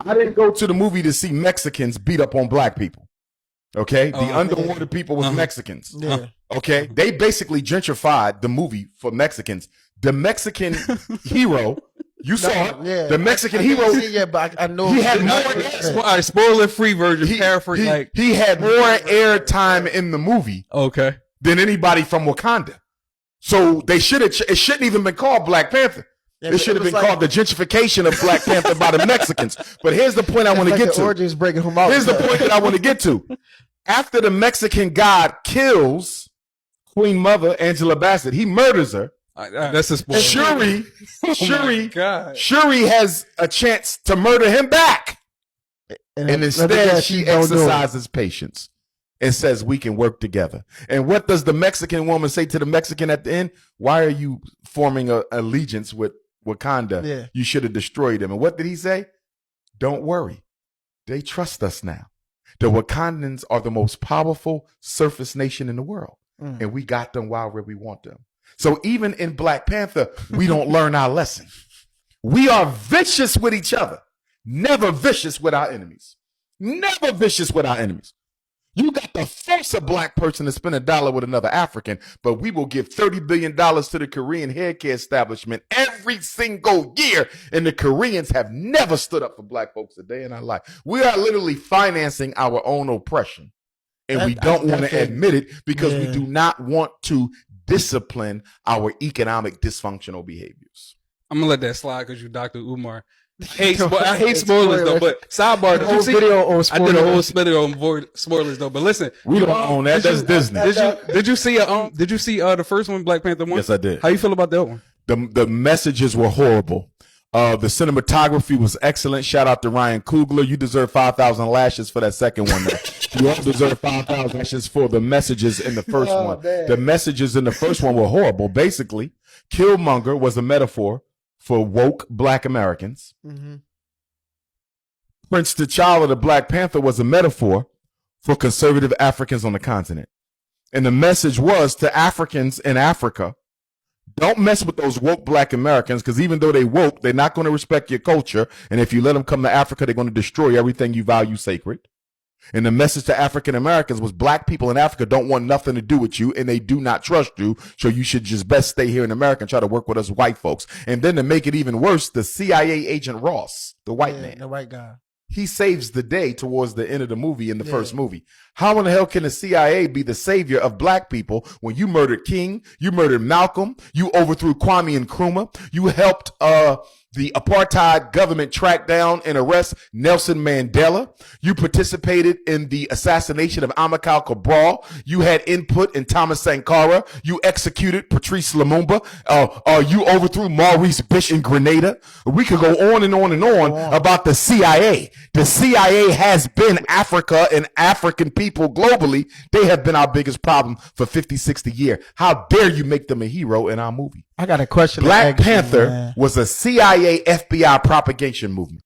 I didn't go to the movie to see Mexicans beat up on black people. Okay? The underwater people was Mexicans. Yeah. Okay? They basically gentrified the movie for Mexicans. The Mexican hero, you saw it. Yeah. The Mexican hero. Yeah, but I know he had more. All right, spoiler-free version. Paraphrase. He had more airtime in the movie. Okay. Than anybody from Wakanda. So they should have. It shouldn't even been called Black Panther. Yeah, it should have been called the gentrification of Black Panther by the Mexicans. But here's the point I want to get to. Origins breaking him out. Here's the point that I want to get to. After the Mexican god kills Queen Mother Angela Bassett, he murders her. That's a spoiler. Shuri has a chance to murder him back, and instead she exercises patience and says we can work together. And what does the Mexican woman say to the Mexican at the end? Why are you forming an allegiance with Wakanda? Yeah. You should have destroyed them. And what did he say? Don't worry. They trust us now. The Wakandans are the most powerful surface nation in the world. And we got them while we want them. So even in Black Panther, we don't learn our lesson. We are vicious with each other. Never vicious with our enemies. Never vicious with our enemies. You got to force a black person to spend $1 with another African, but we will give $30 billion to the Korean hair care establishment every single year. And the Koreans have never stood up for black folks a day in our life. We are literally financing our own oppression. And we don't want to admit it because we do not want to discipline our economic dysfunctional behaviors. I'm going to let that slide because you Dr. Umar. I hate spoilers though, but sidebar. Did you see? I did a whole video on spoilers though, but listen, we don't own that. That's Disney. Did you see? Did you see the first one, Black Panther 1? Yes, I did. How you feel about that one? The messages were horrible. The cinematography was excellent. Shout out to Ryan Coogler. You deserve 5,000 lashes for that second one. You also deserve 5,000 lashes for the messages in the first one. Man. The messages in the first one were horrible. Basically, Killmonger was a metaphor for woke black Americans. Prince T'Challa, the Black Panther, was a metaphor for conservative Africans on the continent. And the message was to Africans in Africa, don't mess with those woke black Americans because even though they woke, they're not going to respect your culture. And if you let them come to Africa, they're going to destroy everything you value sacred. And the message to African Americans was black people in Africa don't want nothing to do with you and they do not trust you. So you should just best stay here in America and try to work with us white folks. And then to make it even worse, the CIA agent Ross, the white man, the white guy, he saves the day towards the end of the movie in the first movie. How in the hell can the CIA be the savior of black people when you murdered King, you murdered Malcolm, you overthrew Kwame Nkrumah, you helped the apartheid government track down and arrest Nelson Mandela. You participated in the assassination of Amilcar Cabral. You had input in Thomas Sankara. You executed Patrice Lumumba. You overthrew Maurice Bish in Grenada. We could go on and on and on about the CIA. The CIA has been Africa and African people globally. They have been our biggest problem for 50, 60 years. How dare you make them a hero in our movie? I got a question. Black Panther was a CIA FBI propagation movement.